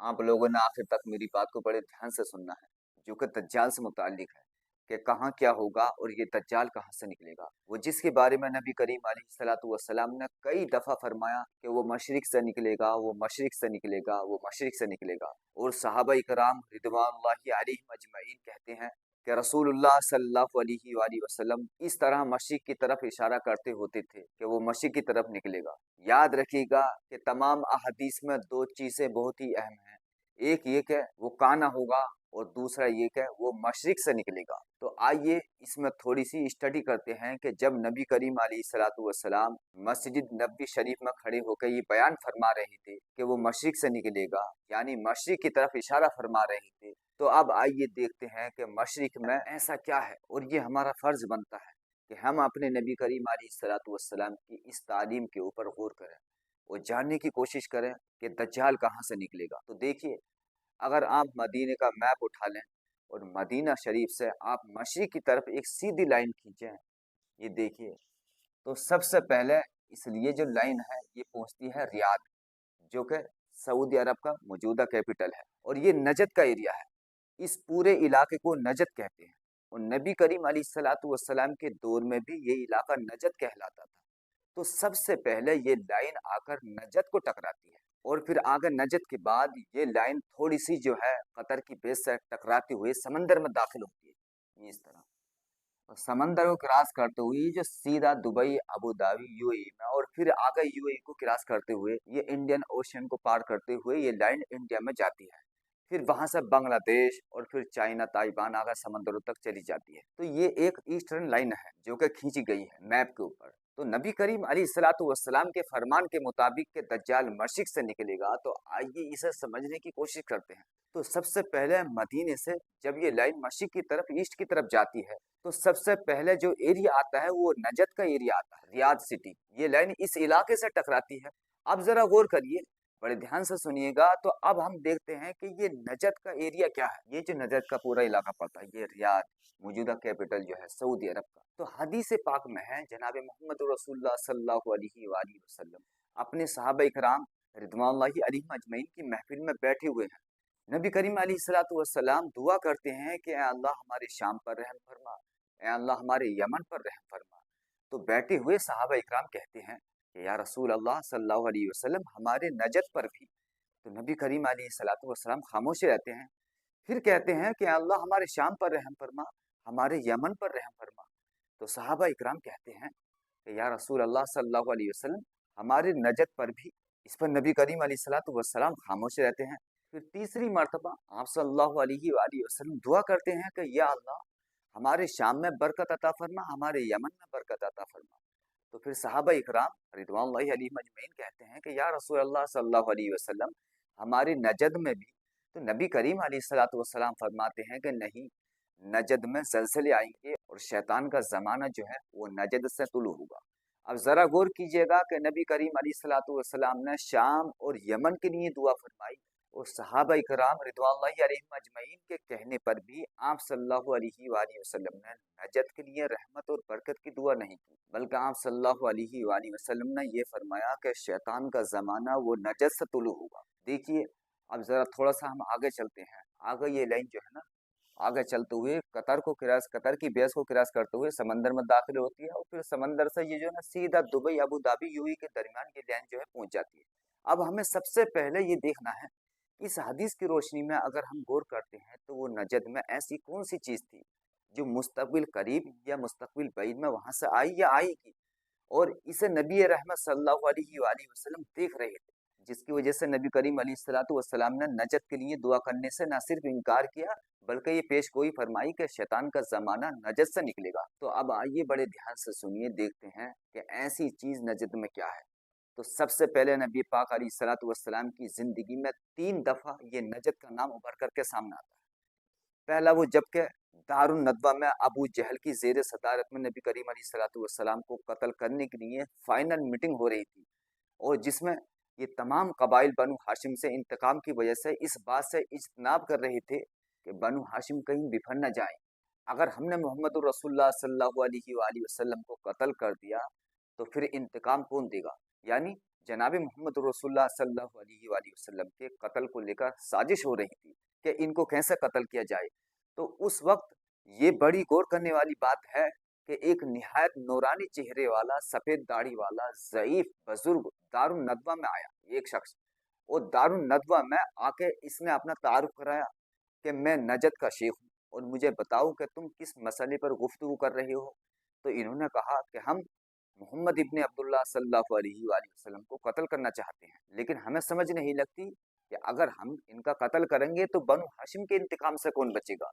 आप लोगों ने आखिर तक मेरी बात को बड़े ध्यान से सुनना है, जो कि दज्जाल से मुताल्लिक है कि कहाँ क्या होगा और ये दज्जाल कहाँ से निकलेगा। वो जिसके बारे में नबी करीम अलैहिस्सलातु वस्सलाम ने कई दफ़ा फरमाया कि वो मशरिक से निकलेगा, वो मशरिक से निकलेगा, वो मशरिक से निकलेगा। और सहाबा इकराम रिदवानुल्लाहि अलैहिम अजमईन कहते हैं कि रसूलुल्लाह सल्लल्लाहु अलैहि वसल्लम इस तरह मशरिक की तरफ इशारा करते होते थे कि वो मशरिक की तरफ निकलेगा। याद रखिएगा कि तमाम अहादीस में दो चीज़ें बहुत ही अहम हैं। एक ये कि वो काना होगा और दूसरा ये कि वो मशरिक से निकलेगा। तो आइए इसमें थोड़ी सी स्टडी करते हैं कि जब नबी करीम अलैहिस्सलातु वस्सलाम मस्जिद नबी शरीफ में खड़े होकर ये बयान फरमा रहे थे कि वो मशरिक से निकलेगा, यानी मशरिक की तरफ इशारा फरमा रहे थे। तो अब आइए देखते हैं कि मशरिक में ऐसा क्या है, और ये हमारा फर्ज बनता है कि हम अपने नबी करीम अलैहिस्सलातु वस्सलाम की इस तालीम के ऊपर गौर करें और जानने की कोशिश करें कि दज्जाल कहाँ से निकलेगा। तो देखिए, अगर आप मदीने का मैप उठा लें और मदीना शरीफ से आप मशरिक की तरफ एक सीधी लाइन खींचें, ये देखिए, तो सबसे पहले इसलिए जो लाइन है ये पहुंचती है रियाद, जो कि सऊदी अरब का मौजूदा कैपिटल है, और ये नजद का एरिया है। इस पूरे इलाके को नजद कहते हैं, और नबी करीम अलैहिस्सलातु वस्सलाम के दौर में भी ये इलाका नजद कहलाता था। तो सबसे पहले ये लाइन आकर नजद को टकराती है, और फिर आगे नजद के बाद ये लाइन थोड़ी सी जो है कतर की बेस से टकराती हुई समंदर में दाखिल होती है, ये इस तरह। और समंदर को क्रॉस करते हुए ये जो सीधा दुबई, अबू धाबी, यूएई में, और फिर आगे यूएई को क्रॉस करते हुए ये इंडियन ओशन को पार करते हुए ये लाइन इंडिया में जाती है। फिर वहां से बांग्लादेश और फिर चाइना, ताइवान आकर समंदरों तक चली जाती है। तो ये एक ईस्टर्न लाइन है जो कि खींची गई है मैप के ऊपर। तो नबी करीम अलैहिस्सलातु वस्सलाम के फरमान के मुताबिक के दज्जाल मशरिक से निकलेगा। तो आइए इसे समझने की कोशिश करते हैं। तो सबसे पहले मदीने से जब ये लाइन मशरिक की तरफ, ईस्ट की तरफ जाती है, तो सबसे पहले जो एरिया आता है वो नजद का एरिया आता है, रियाद सिटी। ये लाइन इस इलाके से टकराती है। अब जरा गौर करिए, बड़े ध्यान से सुनिएगा। तो अब हम देखते हैं कि ये नजद का एरिया क्या है। ये जो नजद का पूरा इलाका पड़ता है, ये रियाद, मौजूदा कैपिटल जो है सऊदी अरब का। तो हदीस पाक में है, जनाब मोहम्मद रसूलुल्लाह सल्लल्लाहु अलैहि वसल्लम अपने सहाबा इकराम रिदवानुल्लाहि अलैहिम अजमईन की महफिल में बैठे हुए हैं। नबी करीम अलैहिस्सलातु वस्सलाम दुआ करते हैं कि ऐ अल्लाह हमारे शाम पर रहम फरमा, ऐ अल्लाह हमारे यमन पर रहम फरमा। तो बैठे हुए सहाबा इकराम कहते हैं कि या रसूल अल्लाह सल्लल्लाहु अलैहि वसल्लम हमारे नजद पर भी। तो नबी करीम अलैहिस्सलातु वस्सलाम खामोश रहते हैं। फिर कहते हैं कि अल्लाह हमारे शाम पर रहम फरमा, हमारे यमन पर रहम फरमा। तो सहाबा इकराम कहते हैं कि या रसूल अल्लाह सल्लल्लाहु अलैहि वसल्लम हमारे नजद पर भी। इस पर नबी करीम अलैहिस्सलातु वस्सलाम खामोश रहते हैं। फिर तीसरी मर्तबा आप सल्लल्लाहु अलैहि वसल्लम दुआ करते हैं कि या अल्लाह हमारे शाम में बरकत अता फरमा, हमारे यमन में बरकत अता फरमा। तो फिर सहाबा इकराम रिदवानुल्लाहि अलैहिम अजमईन कहते हैं कि या रसूल अल्लाह सल्लल्लाहु अलैहि वसल्लम हमारे नजद में भी। तो नबी करीम अलैहिस्सलातु वस्सलाम फरमाते हैं कि नहीं, नजद में जलजले आएंगे और शैतान का जमाना जो है वो नजद से तुलू होगा। अब जरा गौर कीजिएगा कि नबी करीम अलैहिस्सलातु वस्सलाम ने शाम और यमन के लिए दुआ फरमाई, और सहाबा इकराम रिदवानुल्लाहि अलैहिम अजमईन के कहने पर भी आप सल्लल्लाहु अलैहि वसल्लम ने नजद के लिए रहमत और बरकत की दुआ नहीं की, बल्कि आप सल्लल्लाहु अलैहि वसल्लम ने ये फरमाया कि शैतान का जमाना वो नजद से तुलू होगा। देखिए, अब जरा थोड़ा सा हम आगे चलते हैं। आगे ये लाइन जो है ना, आगे चलते हुए कतर की बेस को क्रॉस करते हुए समंदर में दाखिल होती है, और फिर समंदर से ये जो है ना सीधा दुबई, अबू धाबी, यूएई के दरमियान ये लाइन जो है पहुंच जाती है। अब हमें सबसे पहले ये देखना है, इस हदीस की रोशनी में अगर हम गौर करते हैं तो वो नजद में ऐसी कौन सी चीज थी जो मुस्तकबिल करीब या मुस्तकबिल बैद में वहां से आई या आएगी, और इसे नबी रहमत सल्लल्लाहु अलैहि वसल्लम देख रहे थे, जिसकी वजह से नबी करीम अलैहिस्सलातु वस्सलाम ने नजद के लिए दुआ करने से न सिर्फ इनकार किया, बल्कि ये पेश गोई फरमाई कि शैतान का जमाना नजद से निकलेगा। तो अब आइए बड़े ध्यान से सुनिए, देखते हैं कि ऐसी चीज नजद में क्या है। तो सबसे पहले नबी पाक अलैहिस्सलातु वस्सलाम की जिंदगी में 3 दफा ये नजद का नाम उभर करके सामने आता है। पहला वो जबकि दारुन नदवा में अबू जहल की जेर सदारत में नबी करीम अलैहिस्सलातु वस्सलाम को कत्ल करने के लिए फाइनल मीटिंग हो रही थी, और जिसमें ये तमाम कबाइल बनु हाशिम से इंतकाम की वजह से इस बात से इज्तनाब कर रहे थे कि बनु हाशिम कहीं बिफर न जाएं। अगर हमने मोहम्मद रसूलुल्लाह सल्लल्लाहु अलैहि वसल्लम को कत्ल कर दिया तो फिर इंतकाम कौन देगा, यानी जनाब मोहम्मद रसूलुल्लाह सल्लल्लाहु अलैहि वसल्लम के कत्ल को लेकर साजिश हो रही थी कि इनको कैसे कत्ल किया जाए। तो उस वक्त ये बड़ी गौर करने वाली बात है कि एक निहायत नूरानी चेहरे वाला, सफेद दाढ़ी वाला, ज़ईफ बुजुर्ग दारुन नदवा में आया, एक शख्स। और दारुन नदवा में आके इसने अपना तारुफ कराया कि मैं नजद का शेख हूँ और मुझे बताओ कि तुम किस मसले पर गुफ्तगू कर रहे हो। तो इन्होंने कहा कि हम मोहम्मद इब्ने अब्दुल्ला सल्लल्लाहु अलैहि वसल्लम को कत्ल करना चाहते हैं, लेकिन हमें समझ नहीं लगती कि अगर हम इनका कत्ल करेंगे तो बनु हाशिम के इंतकाम से कौन बचेगा।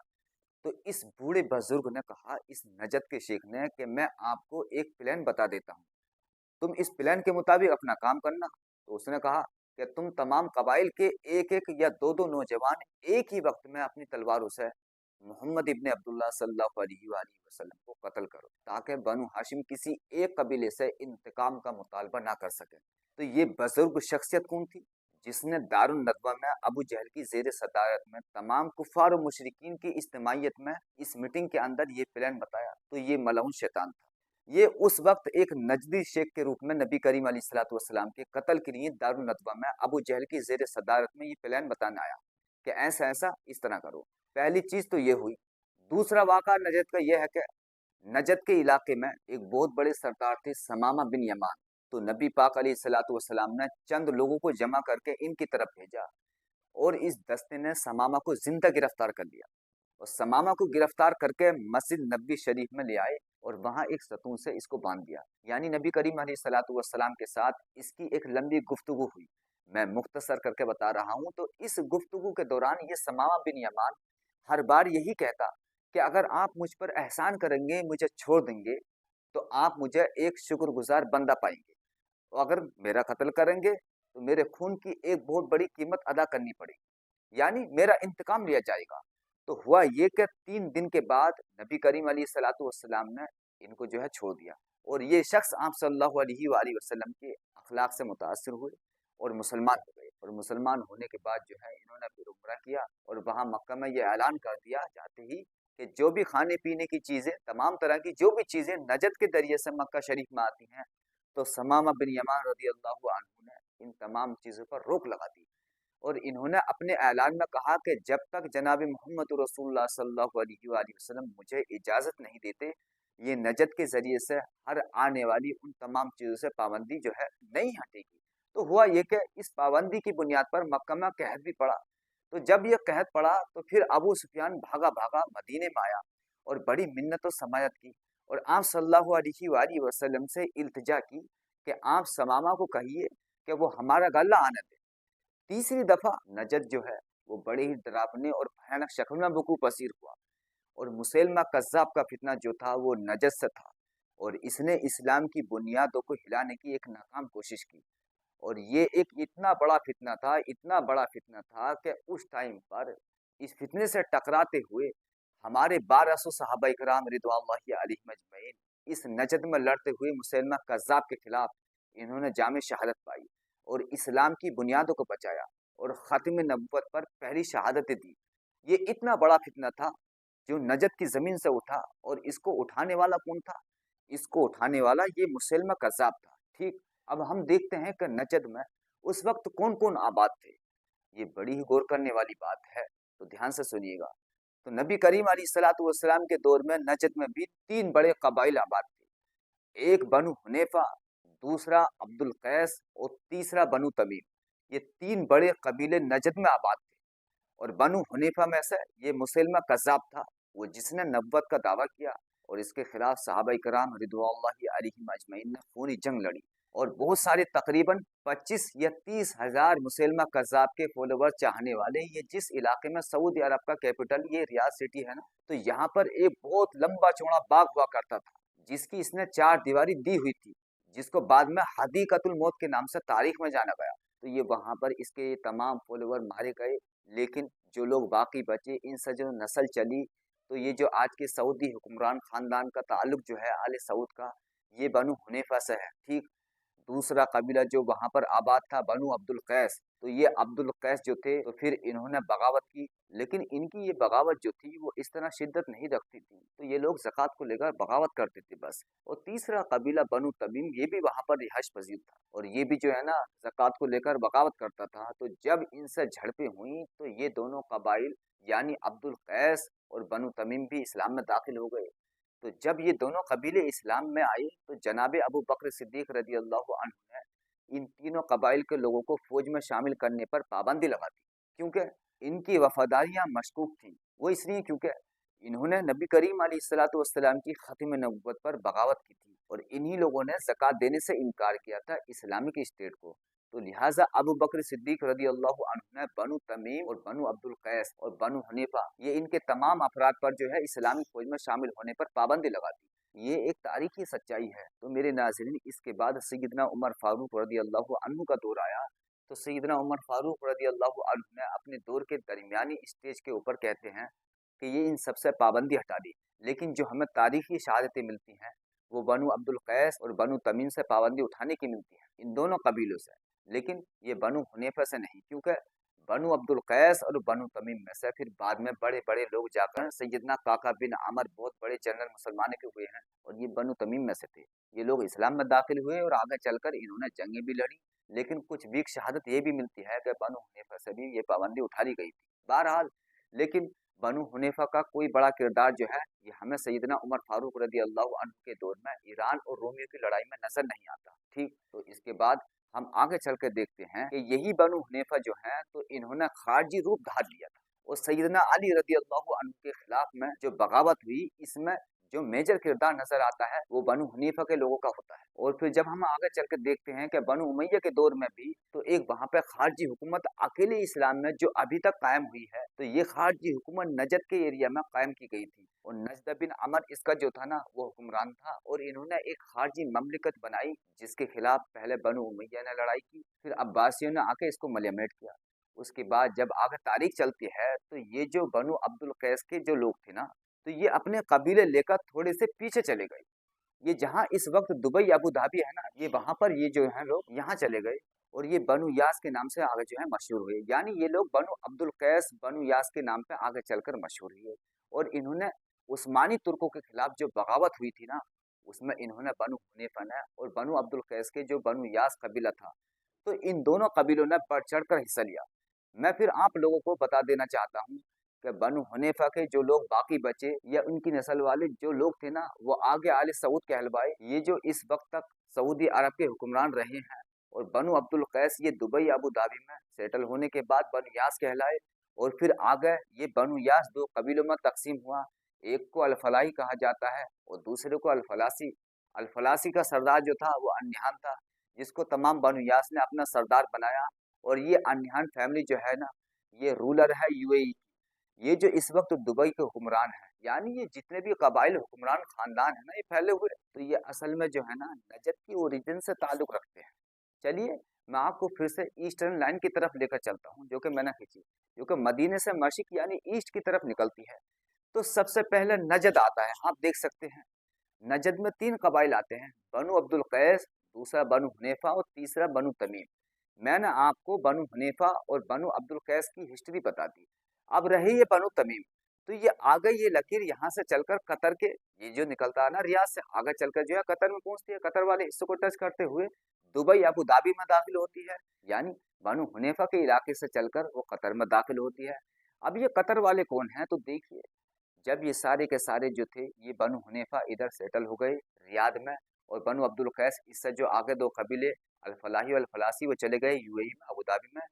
तो इस बूढ़े बुजुर्ग ने कहा, इस नजद के शेख ने, कि मैं आपको एक प्लान बता देता हूँ, तुम इस प्लान के मुताबिक अपना काम करना। तो उसने कहा कि तुम तमाम कबाइल के एक एक या दो दो नौजवान एक ही वक्त में अपनी तलवारों से मोहम्मद इब्ने अब्दुल्ला सल्लल्लाहु अलैहि वसल्लम को कत्ल करो, ताकि बनु हाशिम किसी एक कबीले से इंतकाम का मुतालबा ना कर सके। तो ये बुजुर्ग शख्सियत कौन थी, जिसने दारुन नदवा में अबू जहल की जेर सदारत में तमाम कुफार और मुशरिकीन की इज्तिमाइयत में इस मीटिंग के अंदर ये प्लान बताया। तो ये मलऊन शैतान था। ये उस वक्त एक नजदी शेख के रूप में नबी करीम अलैहिस्सलातु वस्सलाम के कत्ल के लिए दारुन नदवा में अबू जहल की जेर सदारत में ये प्लान बताने आया कि ऐसा ऐसा इस तरह करो। पहली चीज तो ये हुई। दूसरा वाक़ा नजद का यह है कि नजद के इलाके में एक बहुत बड़े सरदार थे, समामा बिन यमान। तो नबी पाक अलैहिस्सलातु वस्सलाम ने चंद लोगों को जमा करके इनकी तरफ भेजा और इस दस्ते ने समामा को जिंदा गिरफ्तार कर लिया और समामा को गिरफ्तार करके मस्जिद नबी शरीफ में ले आए और वहां एक सतून से इसको बांध दिया। यानी नबी करीम अलैहिस्सलातु वस्सलाम के साथ इसकी एक लंबी गुफ्तगू हुई। मैं मुख्तसर करके बता रहा हूँ। तो इस गुफ्तगू के दौरान ये समामा बिन यमान हर बार यही कहता कि अगर आप मुझ पर एहसान करेंगे, मुझे छोड़ देंगे, तो आप मुझे एक शुक्रगुजार बंदा पाएंगे, और अगर मेरा कत्ल करेंगे तो मेरे खून की एक बहुत बड़ी कीमत अदा करनी पड़ेगी, यानी मेरा इंतकाम लिया जाएगा। तो हुआ ये कि 3 दिन के बाद नबी करीम अलैहिस्सलातु वस्सलाम ने इनको जो है छोड़ दिया और ये शख्स आप सल्लल्लाहु अलैहि वसल्लम के अखलाक से मुतासिर हुए और मुसलमान हो गए। और मुसलमान होने के बाद जो है इन्होंने फिर उम्रा किया और वहाँ मक्का में ये ऐलान कर दिया जाते ही कि जो भी खाने पीने की चीज़ें, तमाम तरह की जो भी चीज़ें नजद के जरिए से मक्का शरीफ में आती हैं, तो समामा बिन यमान रज़ी अल्लाहु अन्हु ने इन तमाम चीज़ों पर रोक लगा दी और इन्होंने अपने ऐलान में कहा कि जब तक जनाब मोहम्मद रसूलुल्लाह सल्लल्लाहु अलैहि वसल्लम मुझे इजाज़त नहीं देते, ये नजद के ज़रिए से हर आने वाली उन तमाम चीज़ों से पाबंदी जो है नहीं हटेगी। तो हुआ ये कि इस पाबंदी की बुनियाद पर मक्का में कहत भी पड़ा। तो जब यह कहत पड़ा तो फिर अबू सुफियान भागा भागा मदीने में आया और बड़ी मिन्नत और समायत की और आप सल्लल्लाहु अलैहि वसल्लम से इल्तिजा की कि आप समामा को कहिए कि वो हमारा गला आने दे। तीसरी दफा नजद जो है वो बड़े ही डरावने और भयानक शक्ल में वकू पसीर हुआ और मुसैलमा कज़्ज़ाब का फितना जो था वो नजद से था और इसने इस्लाम की बुनियादों को हिलाने की एक नाकाम कोशिश की। और ये एक इतना बड़ा फितना था, इतना बड़ा फितना था कि उस टाइम पर इस फितने से टकराते हुए हमारे 1200 सहाबाए किराम रिदवानुल्लाहि अलैहिम अजमईन इस नजद में लड़ते हुए मुसैलमा कज़्ज़ाब के खिलाफ इन्होंने जामे शहादत पाई और इस्लाम की बुनियादों को बचाया और ख़ातिम नबुव्वत पर पहली शहादतें दी। ये इतना बड़ा फितना था जो नजद की ज़मीन से उठा और इसको उठाने वाला कौन था? इसको उठाने वाला ये मुसैलमा कज़्ज़ाब था। ठीक। अब हम देखते हैं कि नजद में उस वक्त कौन कौन आबाद थे। ये बड़ी ही गौर करने वाली बात है, तो ध्यान से सुनिएगा। तो नबी करीम अलैहिस्सलातु वस्सलाम के दौर में नजद में भी 3 बड़े कबाइल आबाद थे। एक बनु हुनैफा, दूसरा अब्दुल कैस और तीसरा बनु तमीम। ये 3 बड़े कबीले नजद में आबाद थे और बनु हुनैफा में से ये मुसैलमा कज़्ज़ाब था, वो जिसने नबुव्वत का दावा किया और इसके खिलाफ सहाबाए किराम रिदवानुल्लाहि अलैहिम अजमईन ने खूनी जंग लड़ी और बहुत सारे तकरीबन 25 या 30 हजार मुसैलमा कज़्ज़ाब के फॉलोवर चाहने वाले ये जिस इलाके में सऊदी अरब का कैपिटल ये रियाद सिटी है ना, तो यहाँ पर एक बहुत लंबा चौड़ा बाग हुआ करता था जिसकी इसने 4 दीवारी दी हुई थी, जिसको बाद में हदीक़तुल मौत के नाम से तारीख में जाना गया। तो ये वहाँ पर इसके तमाम फॉलोवर मारे गए, लेकिन जो लोग बाकी बचे इनसे जो नस्ल चली, तो ये जो आज के सऊदी हुक्मरान खानदान का ताल्लुक जो है आले सऊद का, ये बनु हुनैफा से है। ठीक। दूसरा कबीला जो वहां पर आबाद था बनु अब्दुल कैस, तो ये अब्दुल कैस जो थे तो फिर इन्होंने बगावत की, लेकिन इनकी ये बगावत जो थी वो इस तरह शिद्दत नहीं रखती थी, तो ये लोग ज़कात को लेकर बगावत करते थे बस। और तीसरा कबीला बनु तमीम, ये भी वहां पर रिहाइश पजीर था और ये भी जो है ना ज़कात को लेकर बगावत करता था। तो जब इनसे झड़पें हुई तो ये दोनों कबाइल यानी अब्दुल कैस और बनु तमीम भी इस्लाम में दाखिल हो गए। तो जब ये दोनों कबीले इस्लाम में आए तो जनाब अबू बकर सिद्दीक रदी अल्लाह अन्हु ने इन तीनों कबाइल के लोगों को फौज में शामिल करने पर पाबंदी लगा दी, क्योंकि इनकी वफादारियां मशकूक थी। वो इसलिए क्योंकि इन्होंने नबी करीम अलैहिस्सलाम की खत्म नबुव्वत पर बगावत की थी और इन्हीं लोगों ने ज़कात देने से इनकार किया था इस्लामिक स्टेट को। तो लिहाजा अबू बकर सिद्दीक रदी अल्लाह अन्हु ने बनु तमीम और बनु अब्दुल कैस और बनु हनीफा, ये इनके तमाम अफराद पर जो है इस्लामिक फौज में शामिल होने पर पाबंदी लगा दी। ये एक तारीखी सच्चाई है। तो मेरे नाज़रीन, इसके बाद सैयदना उमर फारूक रदी अल्लाह अन्हु का दौर आया। तो सैयदना उमर फारूक रदी अल्लाह अन्हु ने अपने दौर के दरमियानी स्टेज के ऊपर कहते हैं कि ये इन सबसे पाबंदी हटा दी, लेकिन जो हमें तारीखी शहादतें मिलती हैं वो बनु अब्दुल कैस और बनु तमीम से पाबंदी उठाने की मिलती है, इन दोनों कबीलों से, लेकिन ये बनु हुनैफा से नहीं, क्योंकि बनु अब्दुल कैस और बनु तमीम में से फिर बाद में बड़े बड़े लोग जाकर सैयदना काका बिन आमर बहुत बड़े जनरल मुसलमान के हुए हैं और ये बनु तमीम में से थे। ये लोग इस्लाम में दाखिल हुए और आगे चलकर इन्होंने जंगें भी लड़ी, लेकिन कुछ वीक शहादत ये भी मिलती है कि बनु हुनैफा से भी ये पाबंदी उठा ली गई थी। बहरहाल, लेकिन बनु हुनैफा का कोई बड़ा किरदार जो है ये हमें सैयदना उमर फारूक रदी अल्लाह अन्हु के दौर में ईरान और रोमियो की लड़ाई में नजर नहीं आता। ठीक, तो इसके बाद हम आगे चल कर देखते हैं कि यही बनु हुनैफा जो है तो इन्होंने खारजी रूप धार लिया था और सैयदना अली रदी अल्लाह अन्हु के खिलाफ में जो बगावत हुई, इसमें जो मेजर किरदार नजर आता है वो बनु हनीफा के लोगों का होता है। और फिर जब हम आगे चल कर देखते हैं कि बनु उमैया के दौर में भी तो एक वहां पे खारजी हुकूमत अकेले इस्लाम में जो अभी तक कायम हुई है, तो ये खारजी हुकूमत नजद के एरिया में कायम की गई थी और नजद बिन अमर इसका जो था ना वो हुक्मरान था और इन्होंने एक खारजी ममलिकत बनाई जिसके खिलाफ पहले बनु उमैया ने लड़ाई की, फिर अब्बासियों ने आके इसको मलियामेट किया। उसके बाद जब आगे तारीख चलती है तो ये जो बनु अब्दुल कैस के जो लोग थे ना, तो ये अपने कबीले लेकर थोड़े से पीछे चले गए। ये जहाँ इस वक्त दुबई अबू धाबी है ना, ये वहां पर ये जो है लोग यहाँ चले गए और ये बनु यास के नाम से आगे जो है मशहूर हुए। यानी ये लोग बनु अब्दुल कैस बनु यास के नाम पे आगे चलकर मशहूर हुए और इन्होंने उस्मानी तुर्कों के खिलाफ जो बगावत हुई थी ना, उसमें इन्होंने बनु हुनैफा ने और बनु अब्दुल कैस के जो बनु यास कबीला था, तो इन दोनों कबीलों ने बढ़ चढ़ कर हिस्सा लिया। मैं फिर आप लोगों को बता देना चाहता हूँ कि बनु हनीफा के जो लोग बाकी बचे या उनकी नस्ल वाले जो लोग थे ना, वो आगे आले सऊद कहलवाए, ये जो इस वक्त तक सऊदी अरब के हुक्मरान रहे हैं। और बनु अब्दुल कैस ये दुबई अबू धाबी में सेटल होने के बाद बनु यास कहलाए और फिर आगे ये बनु यास दो कबीलों में तकसीम हुआ। एक को अलफलाही कहा जाता है और दूसरे को अलफलासी। अलफलासी का सरदार जो था वो अन्यान था, जिसको तमाम बनु यास ने अपना सरदार बनाया। और ये अन्यान फैमिली जो है ना, ये रूलर है यूएई। ये जो इस वक्त दुबई के हुक्मरान है, यानी ये जितने भी कबाइल हुक्मरान खानदान है ना, ये फैले हुए, तो ये असल में जो है ना नजद की ओरिजिन से ताल्लुक रखते हैं। चलिए मैं आपको फिर से ईस्टर्न लाइन की तरफ लेकर चलता हूँ जो कि मैंने खींची, जो कि मदीने से मशरिक यानी ईस्ट की तरफ निकलती है। तो सबसे पहले नजद आता है, आप देख सकते हैं नजद में तीन कबाइल आते हैं, बनु अब्दुल कैस, दूसरा बनु हुनैफा और तीसरा बनु तमीम। मैंने आपको बनु हुनैफा और बनु अब्दुल कैस की हिस्ट्री बता दी। अब रही ये बनु तमीम, तो ये आ गई ये लकीर यहाँ से चलकर कतर के, ये जो निकलता है ना रियाद से आगे चलकर जो है कतर में पहुंचती है, कतर वाले हिस्से को टच करते हुए दुबई अबू धाबी में दाखिल होती है। यानी बनु हुनैफा के इलाके से चलकर वो कतर में दाखिल होती है। अब ये कतर वाले कौन है, तो देखिए जब ये सारे के सारे जो थे ये बनु हुनैफा इधर सेटल हो गए रियाद में और बनु अब्दुल कैस इससे जो आगे दो कबीले अल-फलाही और अल-फलासी वो चले गए यूएई में अबू धाबी में।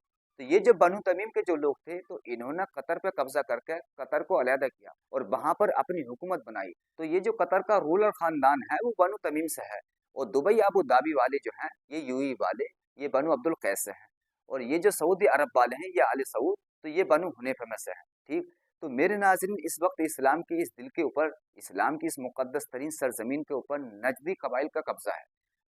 तो ये जो बनु तमीम के जो लोग थे तो इन्होंने कतर पे कब्जा करके कतर को अलहदा किया और वहां पर अपनी हुकूमत बनाई। तो ये जो कतर का रूलर खानदान है वो बनु तमीम से है और दुबई अबू धाबी वाले जो हैं ये यूएई वाले ये बनु अब्दुल कैस से हैं और ये जो सऊदी अरब वाले हैं ये आले सऊद, तो ये बनु हुनैफा में से है। ठीक, तो मेरे नाज़रीन इस वक्त इस्लाम के इस दिल के ऊपर, इस्लाम की इस मुकद्दस तरीन सरजमीन के ऊपर नजदी कबाइल का कब्जा है।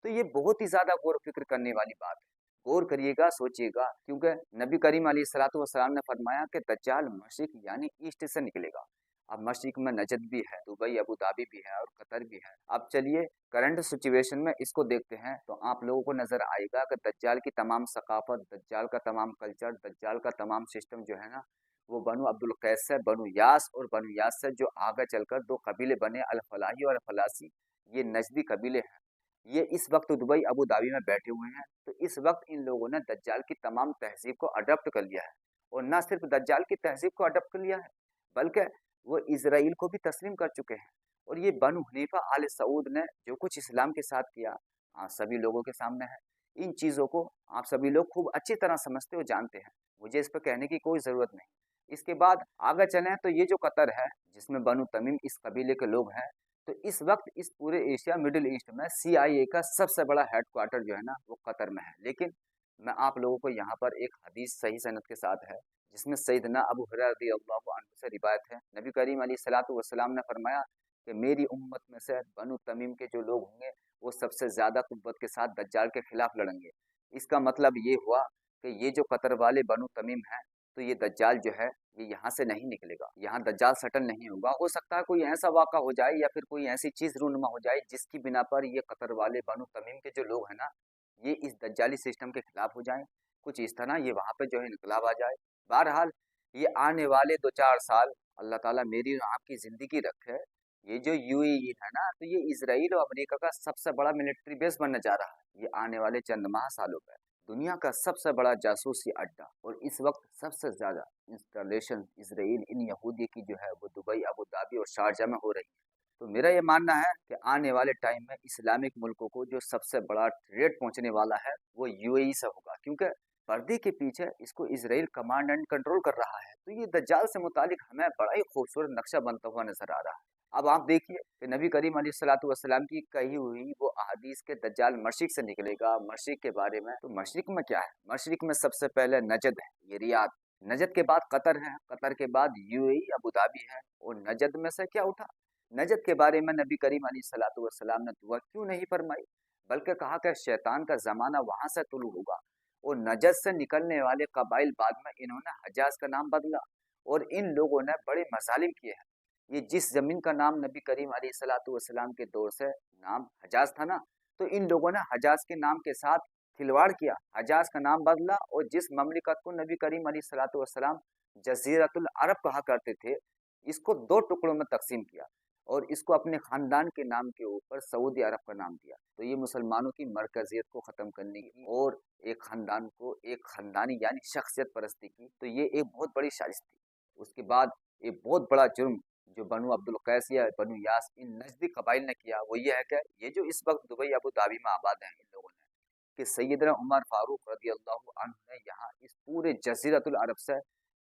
तो ये बहुत ही ज्यादा गौर फिक्र करने वाली बात है। गौर करिएगा, सोचिएगा, क्योंकि नबी करीम अलैहिस्सलातु वस्सलाम ने फरमाया कि दज्जाल मशरिक यानी ईस्ट से निकलेगा। अब मशरिक में नजद भी है, दुबई अबू धाबी भी है और कतर भी है। अब चलिए करंट सिचुएशन में इसको देखते हैं तो आप लोगों को नजर आएगा कि दज्जाल की तमाम सकाफत, दज्जाल का तमाम कल्चर, दज्जाल का तमाम सिस्टम जो है ना, वो बनु अब्दुल कैस से, बनु यास और बनु यास से जो आगे चलकर दो कबीले बने, अल फलाही और अल फलासी, ये नजदी कबीले हैं। ये इस वक्त दुबई अबू धाबी में बैठे हुए हैं। तो इस वक्त इन लोगों ने दज्जाल की तमाम तहजीब को अडॉप्ट कर लिया है, और न सिर्फ दज्जाल की तहजीब को अडॉप्ट कर लिया है, बल्कि वो इसराइल को भी तस्लीम कर चुके हैं। और ये बनु हनीफा आल सऊद ने जो कुछ इस्लाम के साथ किया, आप सभी लोगों के सामने है। इन चीज़ों को आप सभी लोग खूब अच्छी तरह समझते हो, जानते हैं, मुझे इस पर कहने की कोई ज़रूरत नहीं। इसके बाद आगे चलें तो ये जो कतर है, जिसमें बनु तमीम इस कबीले के लोग हैं, तो इस वक्त इस पूरे एशिया मिडिल ईस्ट में CIA का सबसे बड़ा हेडक्वार्टर जो है ना, वो कतर में है। लेकिन मैं आप लोगों को यहाँ पर एक हदीस सही सनद के साथ है, जिसमें सैयदना अबू हुरैरा रज़ियल्लाहु अन्हु से रिवायत है, नबी करीम अलैहिस्सलातु वस्सलाम ने फरमाया कि मेरी उम्मत में से बनु तमीम के जो लोग होंगे, वो सबसे ज़्यादा कुव्वत के साथ दज्जाल के खिलाफ लड़ेंगे। इसका मतलब ये हुआ कि ये जो कतर वाले बनु तमीम हैं, तो ये दज्जाल जो है ये यहाँ से नहीं निकलेगा, यहाँ दज्जाल सटल नहीं होगा। हो सकता है कोई ऐसा वाक़ा हो जाए या फिर कोई ऐसी चीज़ रूनुमा हो जाए जिसकी बिना पर ये कतर वाले बनु तमीम के जो लोग हैं ना, ये इस दज्जाली सिस्टम के खिलाफ हो जाएं, कुछ इस तरह ये वहाँ पे जो है इनकलाब आ जाए। बहरहाल ये आने वाले 2-4 साल अल्लाह ताला मेरी और आपकी ज़िंदगी रखे, ये जो UAE है ना, तो ये इसराइल और अमेरिका का सबसे बड़ा मिलिट्री बेस बनने जा रहा है। ये आने वाले चंद माह सालों में दुनिया का सबसे बड़ा जासूसी अड्डा, और इस वक्त सबसे ज़्यादा इंस्टॉलेशन इसराइल इन यहूदी की जो है वो दुबई, अबू धाबी और शारजा में हो रही है। तो मेरा ये मानना है कि आने वाले टाइम में इस्लामिक मुल्कों को जो सबसे बड़ा थ्रेट पहुंचने वाला है वो UAE से होगा, क्योंकि पर्दे के पीछे इसको इसराइल कमांड एंड कंट्रोल कर रहा है। तो ये दज्जाल से मुतालिक हमें बड़ा ही खूबसूरत नक्शा बनता हुआ नजर आ रहा है। अब आप देखिए कि नबी करीम अलैहिस्सलातु वस्सलाम की कही हुई वो अहादीस के दज्जाल मशरिक से निकलेगा, मशरिक के बारे में, तो मशरिक में क्या है? मशरिक में सबसे पहले नजद है, ये रियाद, नजद के बाद कतर है, कतर के बाद UAE अबू धाबी है, और नजद में से क्या उठा? नजद के बारे में नबी करीम अलैहिस्सलातु वस्सलाम ने दुआ क्यों नहीं फरमाई, बल्कि कहा कि शैतान का जमाना वहां से तुलू होगा, और नजद से निकलने वाले कबाइल बाद में इन्होंने हजाज का नाम बदला, और इन लोगों ने बड़े मजालिम किए हैं। ये जिस जमीन का नाम नबी करीम अलैहिस्सलातु वस्सलाम के दौर से नाम हजाज था ना, तो इन लोगों ने हजाज के नाम के साथ खिलवाड़ किया, हजाज का नाम बदला, और जिस ममलिकत को नबी करीम अलैहिस्सलातु वस्सलाम जजीरतुल अरब कहा करते थे, इसको दो टुकड़ों में तकसीम किया, और इसको अपने खानदान के नाम के ऊपर सऊदी अरब का नाम दिया। तो ये मुसलमानों की मरकजियत को ख़त्म करने की और एक खानदान को एक खानदानी यानी शख्सियत परस्ती की, तो ये एक बहुत बड़ी साजिश थी। उसके बाद एक बहुत बड़ा जुर्म जो बनु अब्दुल कैस या बनु यास इन नजदी कबाइल ने किया, वो ये है कि ये जो इस वक्त दुबई अबू धाबी में आबाद हैं इन लोगों ने, कि सैयदना उमर फारूक रदी अल्लाह अन्हु ने यहाँ इस पूरे जजीरतुल अरब से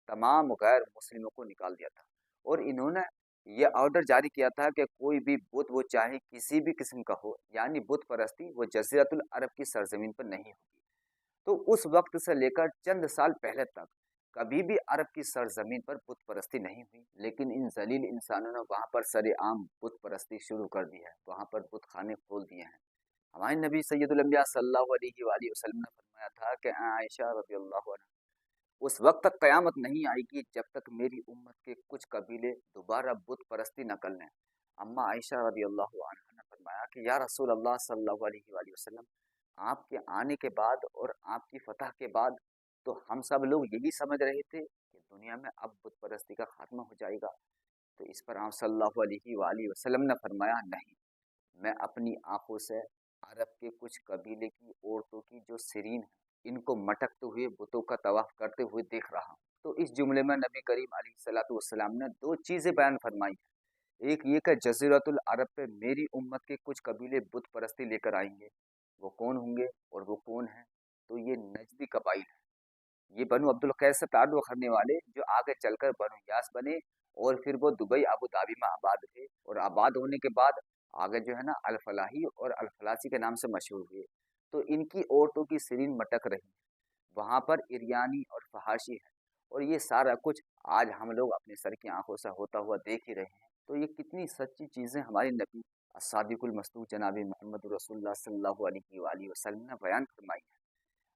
तमाम गैर मुस्लिमों को निकाल दिया था, और इन्होंने ये ऑर्डर जारी किया था कि कोई भी बुत, वो चाहे किसी भी किस्म का हो, यानी बुत परस्ती, वो जजीरतुल अरब की सरजमीन पर नहीं होगी। तो उस वक्त से लेकर चंद साल पहले तक कभी भी अरब की सरजमीन पर बुत परस्ती नहीं हुई, लेकिन इन जलील इंसानों ने वहाँ पर सरेआम बुत परस्ती शुरू कर दी है, वहाँ पर बुत खाने खोल दिए हैं। हमारे नबी सैयदुल अंबिया सल्लल्लाहु अलैहि वसल्लम ने फरमाया था कि आयशा रज़ियल्लाहु अन्हा, उस वक्त तक क़यामत नहीं आएगी जब तक मेरी उम्मत के कुछ कबीले दोबारा बुत परस्ती न कर लें। अम्मा आयशा रज़ियल्लाहु अन्हा ने फरमाया कि या रसूल अल्लाह सल्लल्लाहु अलैहि वसल्लम, आपके आने के बाद और आपकी फतह के बाद तो हम सब लोग यही समझ रहे थे कि दुनिया में अब बुत परस्ती का खात्मा हो जाएगा। तो इस पर आप सल्लल्लाहु अलैहि वसल्लम ने फरमाया, नहीं, मैं अपनी आंखों से अरब के कुछ कबीले की औरतों की जो सिरीन है, इनको मटकते हुए बुतों का तवाफ करते हुए देख रहा हूँ। तो इस जुमले में नबी करीम अलैहिस्सलातु वस्सलाम ने दो चीज़ें बयान फरमाई है। एक ये कि जज़ीरतुल अरब पे मेरी उम्मत के कुछ कबीले बुत परस्ती लेकर आएंगे, वो कौन होंगे और वो कौन है? तो ये नजदी कबाइल है, ये बनु अब्दुल कैस से ताल्लुक़ रखने वाले जो आगे चलकर बनु यास बने, और फिर वो दुबई अबू धाबी में आबाद हुए, और आबाद होने के बाद आगे जो है ना अल फलाही और अल फलासी के नाम से मशहूर हुए। तो इनकी औरतों की सिरीन मटक रही है, वहाँ पर इरियानी और फहाशी है, और ये सारा कुछ आज हम लोग अपने सर की आंखों से होता हुआ देख ही रहे हैं। तो ये कितनी सच्ची चीज़ें हमारे नबी अस्सादिकुल मसदूक जनाब मोहम्मद रसूलुल्लाह सल्लल्लाहु अलैहि वसल्लम ने बयान फरमाई है।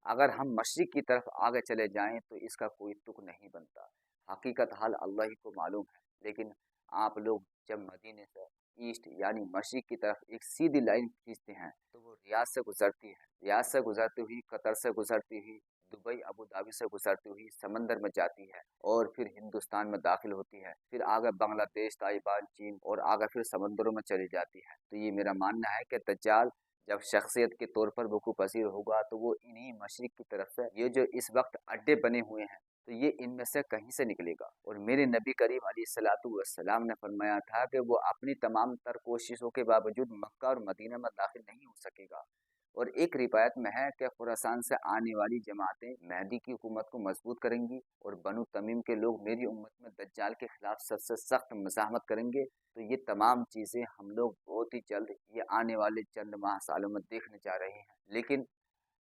अगर हम मशरिक की तरफ आगे चले जाएं तो इसका कोई तुक नहीं बनता। हकीकत हाल अल्लाह ही को मालूम है, लेकिन आप लोग जब मदीने से ईस्ट यानी मशरिक की तरफ एक सीधी लाइन खींचते हैं तो वो रियाद से गुजरती है, रियाद से गुजरती हुई कतर से गुजरती हुई दुबई अबू धाबी से गुजरती हुई समंदर में जाती है और फिर हिंदुस्तान में दाखिल होती है, फिर आगे बांग्लादेश, ताइवान, चीन और आगे फिर समंदरों में चली जाती है। तो ये मेरा मानना है कि दज्जाल जब शख्सियत के तौर पर वकू पसीर होगा तो वो इन्हीं मशरिक की तरफ से, ये जो इस वक्त अड्डे बने हुए हैं, तो ये इनमें से कहीं से निकलेगा। और मेरे नबी करीम अलैहिस्सलातु वस्सलाम ने फरमाया था कि वो अपनी तमाम तर कोशिशों के बावजूद मक्का और मदीना में दाखिल नहीं हो सकेगा। और एक रिवायत में है कि खुरासान से आने वाली जमातें मेहदी की हुकूमत को मजबूत करेंगी और बनु तमीम के लोग मेरी उम्मत में दज्जाल के खिलाफ सबसे सख्त मज़ाहमत करेंगे। तो ये तमाम चीज़ें हम लोग बहुत ही जल्द ये आने वाले चंद माह सालों में देखने जा रहे हैं। लेकिन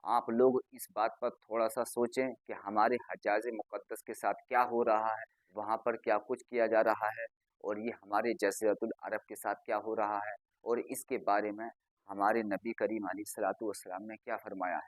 आप लोग इस बात पर थोड़ा सा सोचें कि हमारे हजाज मुक़द्दस के साथ क्या हो रहा है, वहाँ पर क्या कुछ किया जा रहा है, और ये हमारे जज़ीरतुल अरब के साथ क्या हो रहा है, और इसके बारे में हमारे नबी करीम अलैहिस्सलातु वस्सलाम ने क्या फरमाया है।